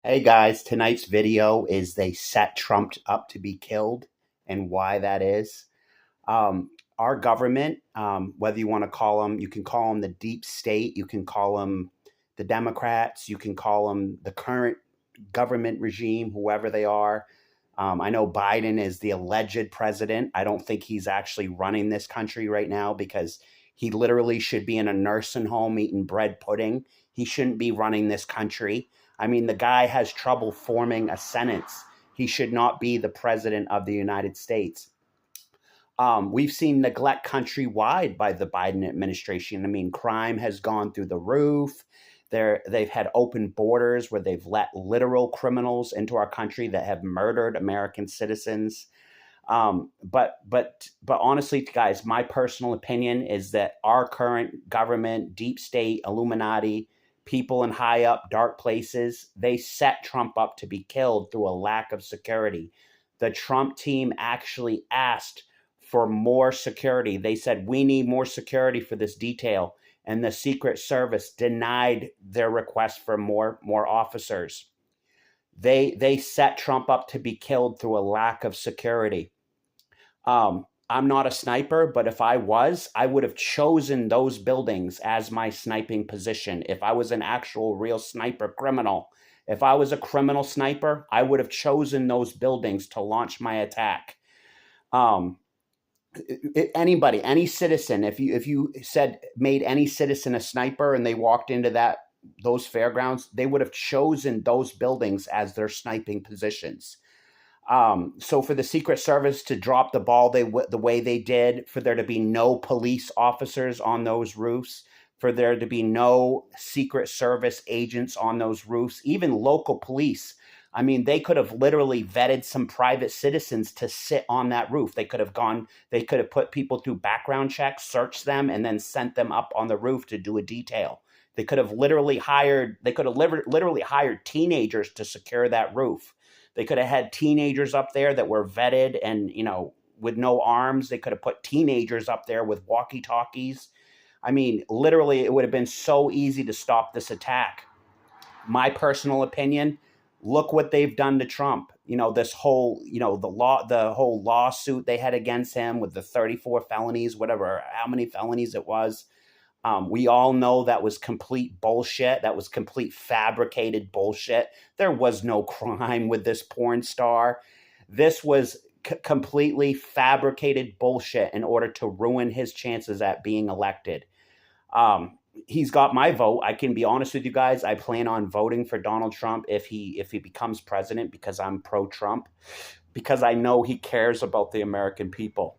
Hey guys, tonight's video is they set Trump up to be killed and why that is. Our government, whether you want to call them, you can call them the deep state, you can call them the Democrats, you can call them the current government regime, whoever they are. I know Biden is the alleged president. I don't think he's actually running this country right now because he literally should be in a nursing home eating bread pudding. He shouldn't be running this country. I mean, the guy has trouble forming a sentence. He should not be the president of the United States. We've seen neglect countrywide by the Biden administration. I mean, crime has gone through the roof. They've had open borders where they've let literal criminals into our country that have murdered American citizens. But honestly, guys, my personal opinion is that our current government, deep state, Illuminati, people in high up dark places, they set Trump up to be killed through a lack of security. The Trump team actually asked for more security. They said, we need more security for this detail. And the Secret Service denied their request for more officers. They set Trump up to be killed through a lack of security. I'm not a sniper, but if I was, I would have chosen those buildings as my sniping position. If I was an actual real sniper criminal, if I was a criminal sniper, I would have chosen those buildings to launch my attack. Um, Anybody, any citizen, if you said made any citizen a sniper and they walked into those fairgrounds, they would have chosen those buildings as their sniping positions. So for the Secret Service to drop the ball the way they did, for there to be no police officers on those roofs, for there to be no Secret Service agents on those roofs, even local police. I mean, they could have literally vetted some private citizens to sit on that roof. They could have put people through background checks, searched them, and then sent them up on the roof to do a detail. They could have literally hired teenagers to secure that roof. They could have had teenagers up there that were vetted and, with no arms. They could have put teenagers up there with walkie talkies. I mean, literally, it would have been so easy to stop this attack. My personal opinion, look what they've done to Trump. This whole, the whole lawsuit they had against him with the 34 felonies, whatever, how many felonies it was. We all know that was complete bullshit. That was complete fabricated bullshit. There was no crime with this porn star. This was completely fabricated bullshit in order to ruin his chances at being elected. He's got my vote. I can be honest with you guys. I plan on voting for Donald Trump if he becomes president because I'm pro-Trump, because I know he cares about the American people.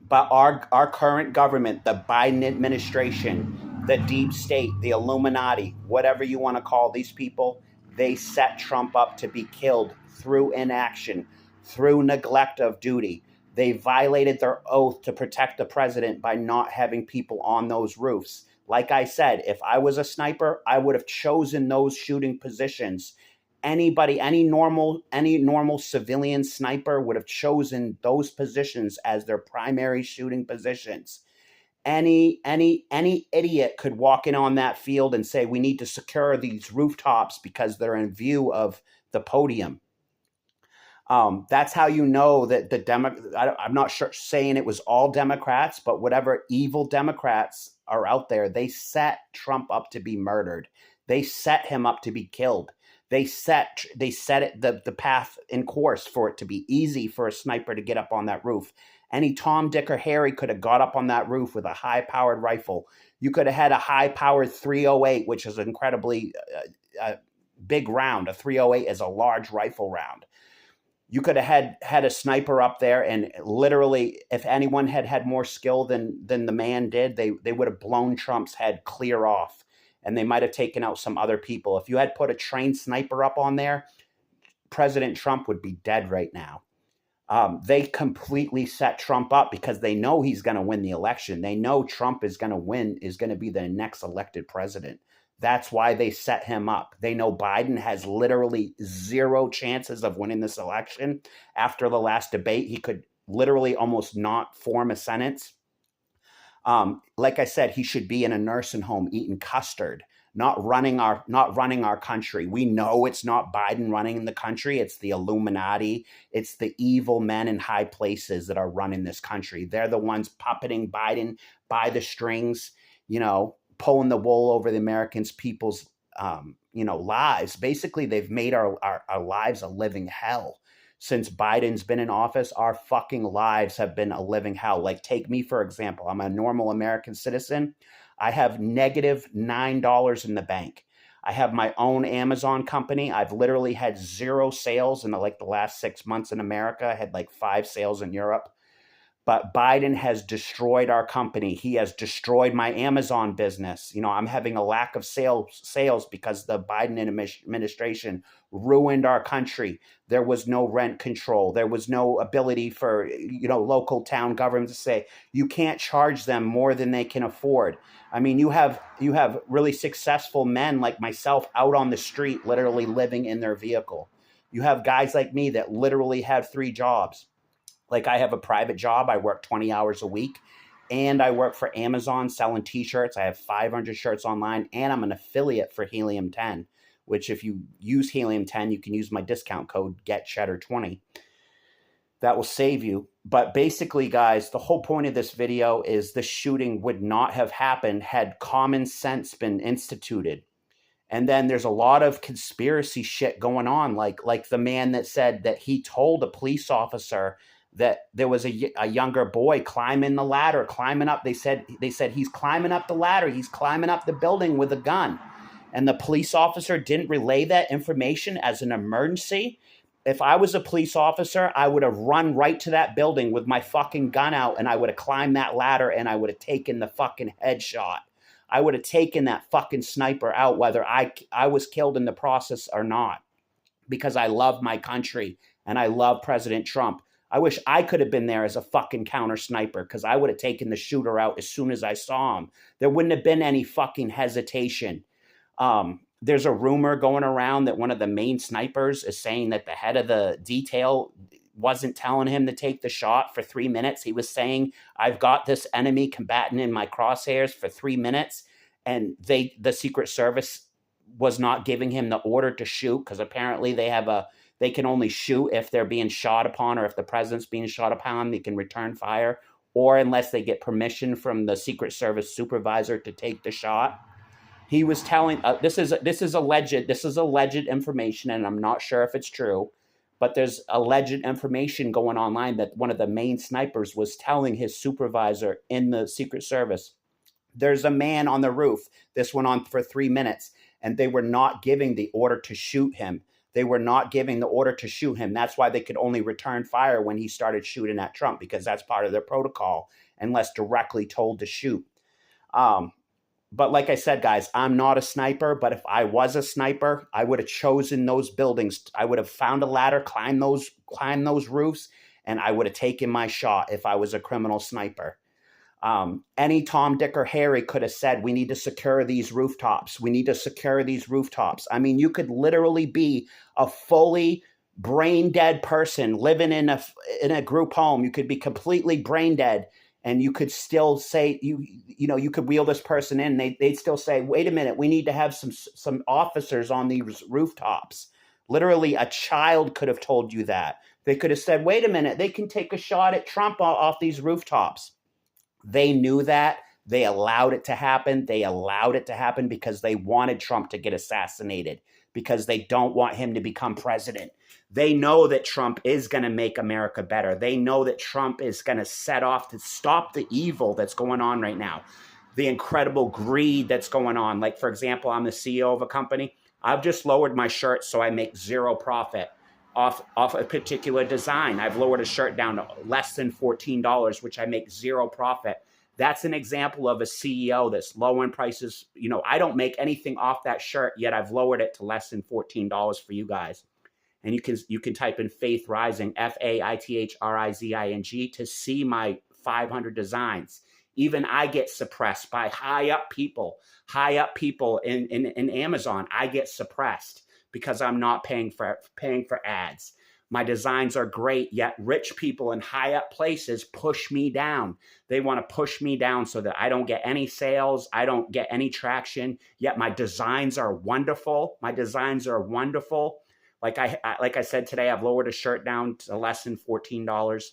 But our current government, the Biden administration, the deep state, the Illuminati, whatever you want to call these people, they set Trump up to be killed through inaction, through neglect of duty. They violated their oath to protect the president by not having people on those roofs. Like I said, if I was a sniper, I would have chosen those shooting positions. Any normal civilian sniper would have chosen those positions as their primary shooting positions. Any idiot could walk in on that field and say we need to secure these rooftops because they're in view of the podium. That's how you know that I'm not sure saying it was all Democrats, but whatever evil Democrats are out there, they set Trump up to be murdered. They set him up to be killed. They set it the path in course for it to be easy for a sniper to get up on that roof. Any Tom, Dick, or Harry could have got up on that roof with a high-powered rifle. You could have had a high-powered 308, which is an incredibly big round. A 308 is a large rifle round. You could have had a sniper up there, and literally, if anyone had more skill than the man did, they would have blown Trump's head clear off, and they might have taken out some other people. If you had put a trained sniper up on there, President Trump would be dead right now. They completely set Trump up because they know he's going to win the election. They know Trump is going to win, is going to be the next elected president. That's why they set him up. They know Biden has literally zero chances of winning this election. After the last debate, he could literally almost not form a sentence. Like I said, he should be in a nursing home eating custard, not running our country. We know it's not Biden running the country. It's the Illuminati. It's the evil men in high places that are running this country. They're the ones puppeting Biden by the strings, pulling the wool over the Americans, people's, lives. Basically, they've made our lives a living hell. Since Biden's been in office, our fucking lives have been a living hell. Like, take me, for example. I'm a normal American citizen. I have negative $9 in the bank. I have my own Amazon company. I've literally had 0 sales in the last 6 months in America. I had 5 sales in Europe. But Biden has destroyed our company. He has destroyed my Amazon business. I'm having a lack of sales because the Biden administration ruined our country. There was no rent control. There was no ability for, local town government to say, you can't charge them more than they can afford. I mean, you have really successful men like myself out on the street, literally living in their vehicle. You have guys like me that literally have 3 jobs. I have a private job. I work 20 hours a week, and I work for Amazon selling t-shirts. I have 500 shirts online, and I'm an affiliate for Helium 10, which if you use Helium 10, you can use my discount code GetCheddar20. That will save you. But basically, guys, the whole point of this video is the shooting would not have happened had common sense been instituted. And then there's a lot of conspiracy shit going on, like the man that said that he told a police officer that there was a younger boy climbing the ladder, climbing up. They said he's climbing up the ladder. He's climbing up the building with a gun. And the police officer didn't relay that information as an emergency. If I was a police officer, I would have run right to that building with my fucking gun out, and I would have climbed that ladder, and I would have taken the fucking headshot. I would have taken that fucking sniper out, whether I was killed in the process or not, because I love my country and I love President Trump. I wish I could have been there as a fucking counter sniper, because I would have taken the shooter out as soon as I saw him. There wouldn't have been any fucking hesitation. There's a rumor going around that one of the main snipers is saying that the head of the detail wasn't telling him to take the shot for 3 minutes. He was saying, I've got this enemy combatant in my crosshairs for 3 minutes. And the Secret Service was not giving him the order to shoot, because apparently they can only shoot if they're being shot upon, or if the president's being shot upon, they can return fire, or unless they get permission from the Secret Service supervisor to take the shot. He was telling, this is alleged information, and I'm not sure if it's true, but there's alleged information going online that one of the main snipers was telling his supervisor in the Secret Service, there's a man on the roof. This went on for 3 minutes, and they were not giving the order to shoot him. They were not giving the order to shoot him. That's why they could only return fire when he started shooting at Trump, because that's part of their protocol, unless directly told to shoot. But like I said, guys, I'm not a sniper, but if I was a sniper, I would have chosen those buildings. I would have found a ladder, climbed those roofs, and I would have taken my shot if I was a criminal sniper. Any Tom, Dick, or Harry could have said, we need to secure these rooftops. We need to secure these rooftops. I mean, you could literally be a fully brain dead person living in a group home. You could be completely brain dead, and you could still say, you could wheel this person in. They'd still say, wait a minute, we need to have some officers on these rooftops. Literally, a child could have told you that. They could have said, wait a minute, they can take a shot at Trump off these rooftops. They knew that. They allowed it to happen. They allowed it to happen because they wanted Trump to get assassinated, because they don't want him to become president. They know that Trump is going to make America better. They know that Trump is going to set off to stop the evil that's going on right now, the incredible greed that's going on. Like, for example, I'm the CEO of a company. I've just lowered my shirt so I make zero profit off a particular design. I've lowered a shirt down to less than $14, which I make zero profit. That's an example of a CEO that's lowering prices. I don't make anything off that shirt, yet I've lowered it to less than $14 for you guys. And you can type in Faith Rising, FAITHRIZING, to see my 500 designs. Even I get suppressed by high up people in Amazon. I get suppressed because I'm not paying for ads. My designs are great, yet rich people in high up places push me down. They want to push me down so that I don't get any sales. I don't get any traction, yet my designs are wonderful. My designs are wonderful. Like I said today, I've lowered a shirt down to less than $14.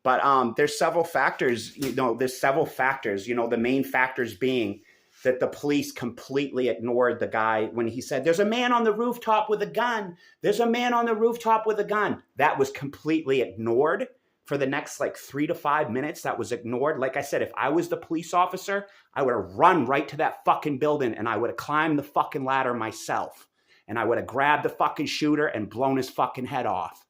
But there's several factors, the main factors being that the police completely ignored the guy when he said, there's a man on the rooftop with a gun. There's a man on the rooftop with a gun. That was completely ignored for the next 3 to 5 minutes. That was ignored. Like I said, if I was the police officer, I would have run right to that fucking building and I would have climbed the fucking ladder myself. And I would have grabbed the fucking shooter and blown his fucking head off.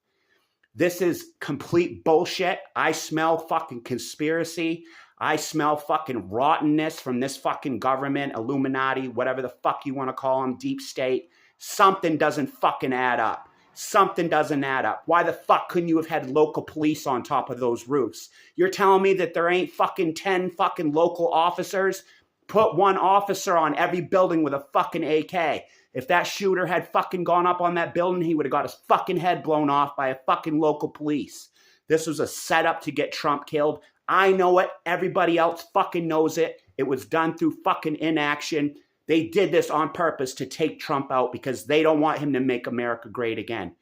This is complete bullshit. I smell fucking conspiracy. I smell fucking rottenness from this fucking government, Illuminati, whatever the fuck you want to call them, deep state. Something doesn't fucking add up. Something doesn't add up. Why the fuck couldn't you have had local police on top of those roofs? You're telling me that there ain't fucking 10 fucking local officers? Put one officer on every building with a fucking AK. If that shooter had fucking gone up on that building, he would have got his fucking head blown off by a fucking local police. This was a setup to get Trump killed. I know it. Everybody else fucking knows it. It was done through fucking inaction. They did this on purpose to take Trump out because they don't want him to make America great again.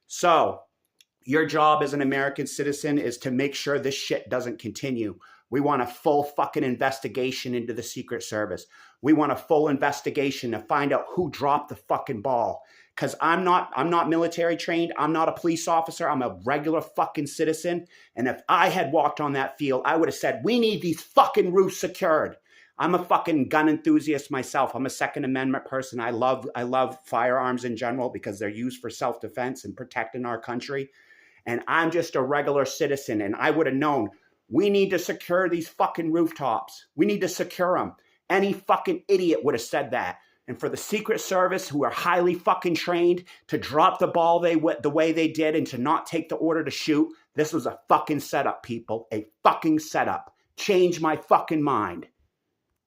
So your job as an American citizen is to make sure this shit doesn't continue. We want a full fucking investigation into the Secret Service. We want a full investigation to find out who dropped the fucking ball. Because I'm not military trained. I'm not a police officer. I'm a regular fucking citizen. And if I had walked on that field, I would have said, we need these fucking roofs secured. I'm a fucking gun enthusiast myself. I'm a Second Amendment person. I love firearms in general because they're used for self-defense and protecting our country. And I'm just a regular citizen. And I would have known, we need to secure these fucking rooftops. We need to secure them. Any fucking idiot would have said that. And for the Secret Service, who are highly fucking trained, to drop the ball the way they did and to not take the order to shoot, this was a fucking setup, people. A fucking setup. Change my fucking mind.